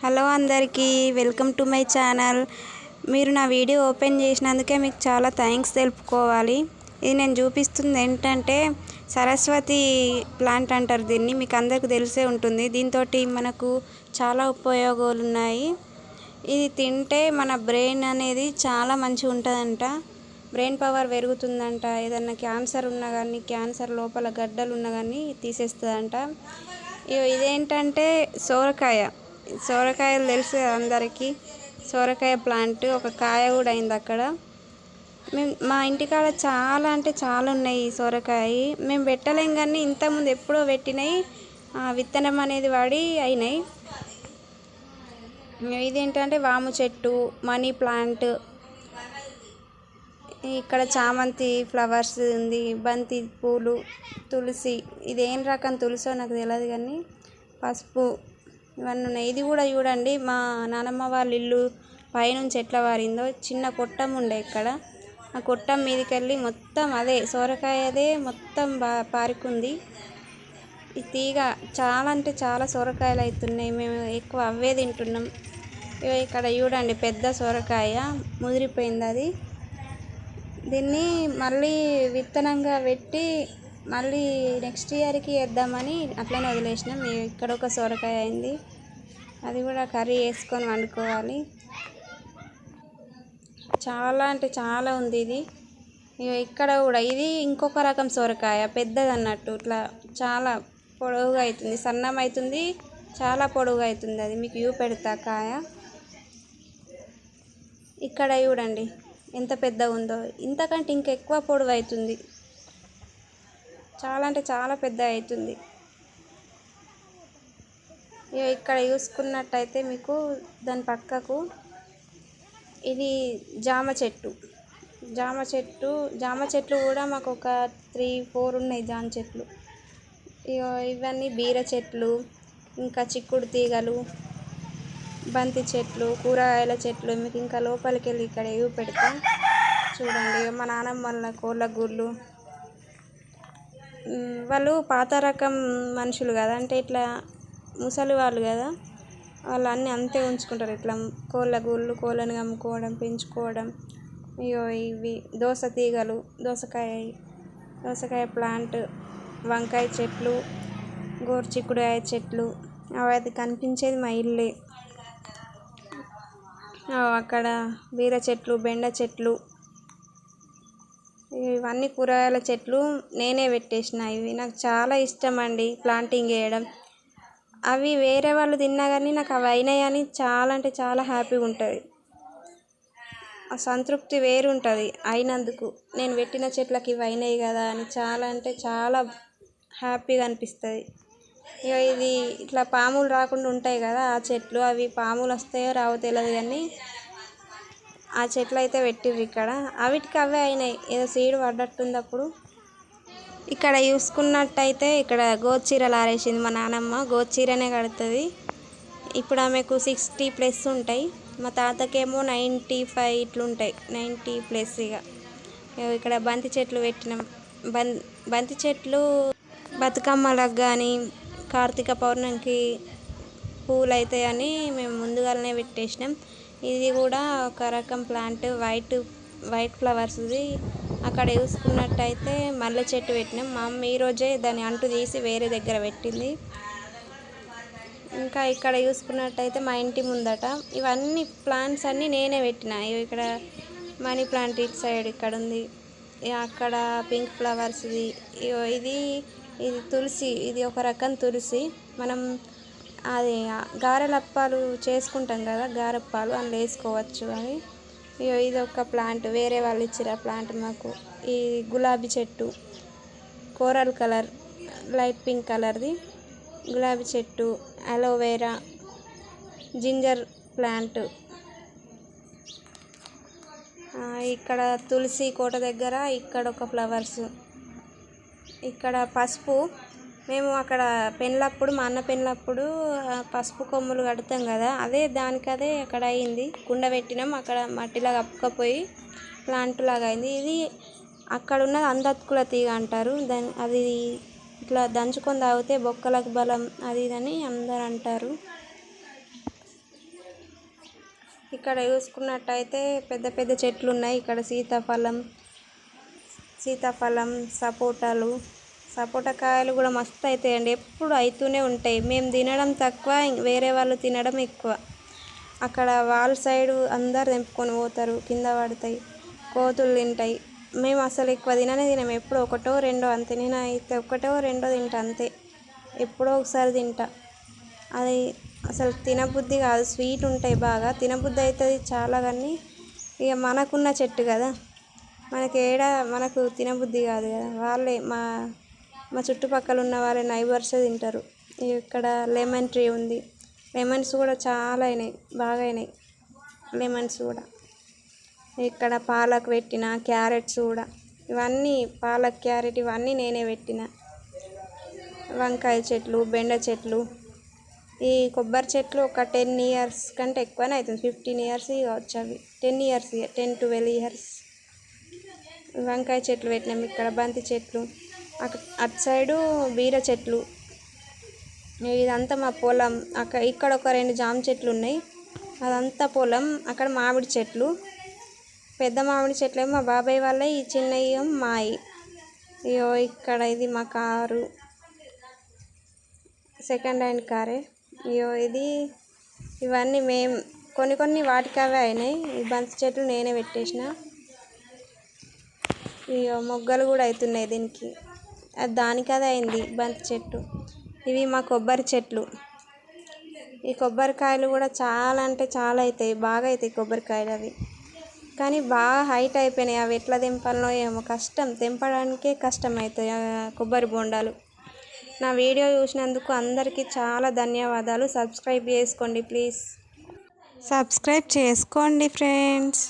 Hello అందరికీ welcome to my channel. మీరు నా వీడియో ఓపెన్ చేసినందుకే మీకు చాలా థ్యాంక్స్ తెలుపుకోవాలి. ఇది నేను చూపిస్తుంది ఏంటంటే సరస్వతి ప్లాంట్ అంటారు దీన్ని. మీకు అందరికీ తెలిసే ఉంటుంది. దీంతో మనకు చాలా ఉపయోగాలు ఉన్నాయి. ఇది తింటే మన బ్రెయిన్ అనేది చాలా మంచిగా ఉంటుందంట. బ్రెయిన్ పవర్ పెరుగుతుందంట. ఏదన్నా క్యాన్సర్ ఉన్నా కానీ, క్యాన్సర్ లోపల గడ్డలు ఉన్నా కానీ తీసేస్తుందంట. ఇదేంటంటే సోరకాయలు తెలుసు కదా అందరికీ. సోరకాయ ప్లాంట్ ఒక కాయ కూడా అయింది అక్కడ. మా ఇంటికాడ చాలా అంటే చాలా ఉన్నాయి ఈ సోరకాయ. మేము పెట్టలేం కానీ ఇంతకుముందు ఎప్పుడో పెట్టినాయి. విత్తనం అనేది వాడి అయినాయి. ఇదేంటంటే వాము చెట్టు, మనీ ప్లాంట్, ఇక్కడ చామంతి ఫ్లవర్స్ ఉంది, బంతి పూలు, తులసి. ఇదేం రకం తులసో నాకు తెలియదు కానీ పసుపు ఇవన్నీ ఉన్నాయి. ఇది కూడా చూడండి, మా నానమ్మ వాళ్ళ ఇల్లు పైనుంచి ఎట్లా వారిందో. చిన్న కొట్టం ఉండే ఇక్కడ. ఆ కొట్టం మీదకి వెళ్ళి మొత్తం అదే సోరకాయదే మొత్తం పారుకుంది. ఈ తీగ చాలా అంటే చాలా సోరకాయలు అవుతున్నాయి. మేము ఎక్కువ అవే తింటున్నాం. ఇక్కడ చూడండి పెద్ద సోరకాయ ముదిరిపోయింది. అది దీన్ని మళ్ళీ విత్తనంగా పెట్టి మళ్ళీ నెక్స్ట్ ఇయర్కి వేద్దామని అట్లనే వదిలేసినాం. ఇక్కడ ఒక సొరకాయ అయింది. అది కూడా కర్రీ వేసుకొని వండుకోవాలి. చాలా అంటే చాలా ఉంది ఇది. ఇక్కడ కూడా ఇది ఇంకొక రకం సొరకాయ, పెద్దది అన్నట్టు. ఇట్లా చాలా పొడవుగా అవుతుంది, సన్నం అవుతుంది, చాలా పొడవుగా అవుతుంది. అది మీకు పెడతా కాయ. ఇక్కడ చూడండి ఎంత పెద్దగా ఉందో. ఇంతకంటే ఇంకెక్కువ పొడవు అవుతుంది. చాలా అంటే చాలా పెద్ద అవుతుంది. ఇక్కడ చూసుకున్నట్టయితే మీకు దాని పక్కకు ఇది జామ చెట్లు కూడా మాకు ఒక 3-4 ఉన్నాయి జామ చెట్లు. ఇవన్నీ బీర చెట్లు, ఇంకా చిక్కుడు తీగలు, బంతి చెట్లు, కూరగాయల చెట్లు. మీకు ఇంకా లోపలికి వెళ్ళి ఇక్కడ పెడతా చూడండి. మా నాన్నమ్మ వాళ్ళ కోళ్ళ గూళ్ళు. వాళ్ళు పాత రకం మనుషులు కదా, అంటే ఇట్లా ముసలి వాళ్ళు కదా, వాళ్ళు అన్నీ అంతే ఉంచుకుంటారు. ఇట్లా కోళ్ళ గూళ్ళు, కోళ్ళని అమ్ముకోవడం, పెంచుకోవడం. ఇవి దోస తీగలు, దోసకాయ ప్లాంట్, వంకాయ చెట్లు, చిక్కుడుకాయ చెట్లు. అవి కనిపించేది మా ఇల్లే. అక్కడ బీర చెట్లు, బెండ చెట్లు, ఇవన్నీ కూరగాయల చెట్లు నేనే పెట్టేసిన. ఇవి నాకు చాలా ఇష్టం అండి ప్లాంటింగ్ చేయడం. అవి వేరే వాళ్ళు తిన్నా కానీ నాకు అవి అయినాయని చాలా అంటే చాలా హ్యాపీగా ఉంటుంది. ఆ సంతృప్తి వేరు ఉంటుంది అయినందుకు. నేను పెట్టిన చెట్లకి ఇవి అయినాయి కదా అని చాలా అంటే చాలా హ్యాపీగా అనిపిస్తుంది. ఇది ఇట్లా పాములు రాకుండా ఉంటాయి కదా ఆ చెట్లు. అవి పాములు వస్తాయో రావో తెలియదు కానీ ఆ చెట్లు అయితే పెట్టిర్రు ఇక్కడ. అవిటికి అవే అయినాయి, ఏదో సీడ్ పడ్డట్టుంది అప్పుడు. ఇక్కడ చూసుకున్నట్టయితే ఇక్కడ గోచీరలు ఆరేసింది మా నానమ్మ. గోచీరనే కడుతుంది. ఇప్పుడు ఆమెకు 60+ ఉంటాయి. మా తాతకేమో 95 ఇట్లుంటాయి, 90+. ఇక్కడ బంతి చెట్లు పెట్టినాం. బంతి చెట్లు బతుకమ్మలకు కానీ, కార్తీక పౌర్ణమికి పూలు అవుతాయని మేము ముందుగానే పెట్టేసినాం. ఇది కూడా ఒక రకం ప్లాంట్, వైట్ ఫ్లవర్స్ది. అక్కడ చూసుకున్నట్టయితే మల్లె చెట్టు పెట్టినాం. మా అమ్మ ఈరోజే దాని అంటు తీసి వేరే దగ్గర పెట్టింది. ఇంకా ఇక్కడ చూసుకున్నట్టయితే మా ఇంటి ముందట ఇవన్నీ ప్లాంట్స్ అన్నీ నేనే పెట్టిన. ఇక్కడ మనీ ప్లాంట్ ఇటు సైడ్ ఇక్కడ ఉంది. అక్కడ పింక్ ఫ్లవర్స్ది. ఇది తులసి. ఇది ఒక రకం తులసి. మనం అది గారెలప్పాలు చేసుకుంటాం కదా, గారెప్పాలు అందులో వేసుకోవచ్చు. అది ఇది ఒక ప్లాంట్, వేరే వాళ్ళు ఇచ్చారు ఆ ప్లాంట్ మాకు. ఈ గులాబీ చెట్టు, కోరల్ కలర్, లైట్ పింక్ కలర్ది గులాబీ చెట్టు, అలోవేరా, జింజర్ ప్లాంట్. ఇక్కడ తులసి కోట దగ్గర ఇక్కడ ఒక ఫ్లవర్స్. ఇక్కడ పసుపు. మేము అక్కడ పెళ్ళప్పుడు, మా అన్న పెళ్ళప్పుడు పసుపు కొమ్ములు కడతాం కదా, అదే దానికదే అక్కడ అయింది. కుండ పెట్టినాం, అక్కడ మట్టిలా కప్పుకపోయి ప్లాంట్ లాగా అయింది. ఇది అక్కడ ఉన్నది అందత్కుల తీగ అంటారు. అది ఇట్లా దంచుకొని తాగితే బొక్కలకు బలం అది ఇదని అందరు అంటారు. ఇక్కడ చూసుకున్నట్టయితే పెద్ద పెద్ద చెట్లు ఉన్నాయి. ఇక్కడ సీతాఫలం సపోటాలు, సపోటా కాయలు కూడా మస్తు అవుతాయండి. ఎప్పుడు అవుతూనే ఉంటాయి. మేము తినడం తక్కువ, వేరే వాళ్ళు తినడం ఎక్కువ. అక్కడ వాళ్ళ సైడు అందరు తెంపుకొని పోతారు, కింద పడతాయి, కోతులు తింటాయి. మేము అసలు ఎక్కువ తినము. ఎప్పుడో ఒకటో రెండో అంతే. నేను అయితే ఒకటో రెండో తింటా అంతే. ఎప్పుడో ఒకసారి తింటా. అది అసలు తినబుద్ధి కాదు. స్వీట్ ఉంటాయి బాగా, తినబుద్ధి అవుతుంది చాలా. కానీ ఇక మనకున్న చెట్టు కదా, మనకు తినబుద్ధి కాదు కదా. వాళ్ళే మా చుట్టుపక్కల ఉన్న వాళ్ళే నైబర్స్ తింటారు. ఇక్కడ లెమన్ ట్రీ ఉంది. లెమన్స్ కూడా చాలా అయినాయి, బాగా అయినాయి లెమన్స్ కూడా. ఇక్కడ పాలక్ పెట్టిన, క్యారెట్స్ కూడా, ఇవన్నీ పాలక్ క్యారెట్ ఇవన్నీ నేనే పెట్టిన. వంకాయ చెట్లు, బెండ చెట్లు, ఈ కొబ్బరి చెట్లు ఒక 10 years కంటే ఎక్కువనే అవుతుంది. 15 years కావచ్చు అవి. 10 years, 10-12 years. వంకాయ చెట్లు పెట్టినాం. ఇక్కడ బంతి చెట్లు, అటు సైడు బీర చెట్లు. ఇదంతా మా పొలం. ఇక్కడ ఒక 2 జామ చెట్లు ఉన్నాయి, అదంతా పొలం. అక్కడ మామిడి చెట్లు, పెద్ద మామిడి చెట్లు ఏమో మా బాబాయ్ వాళ్ళే, ఈ చిన్నవి ఏమో మాయి. ఇయో ఇక్కడ ఇది మా కారు, సెకండ్ హ్యాండ్ కారే. ఇవన్నీ మేము కొన్ని వాటికి అవే అయినాయి. ఈ బంతి చెట్లు నేనే పెట్టేసిన. ఇయో మొగ్గలు కూడా అవుతున్నాయి దీనికి, అది దానికి అదే అయింది బంతి చెట్టు. ఇవి మా కొబ్బరి చెట్లు. ఈ కొబ్బరికాయలు కూడా చాలా అంటే చాలా అవుతాయి, బాగా అవుతాయి కొబ్బరికాయలు అవి. కానీ బాగా హైట్ అయిపోయినాయి. అవి ఎట్లా తెంపాలనో ఏమో, కష్టం, తెంపడానికే కష్టం అవుతాయి కొబ్బరి బొండాలు. నా వీడియో చూసినందుకు అందరికీ చాలా ధన్యవాదాలు. సబ్స్క్రైబ్ చేసుకోండి ప్లీజ్. సబ్స్క్రైబ్ చేసుకోండి ఫ్రెండ్స్.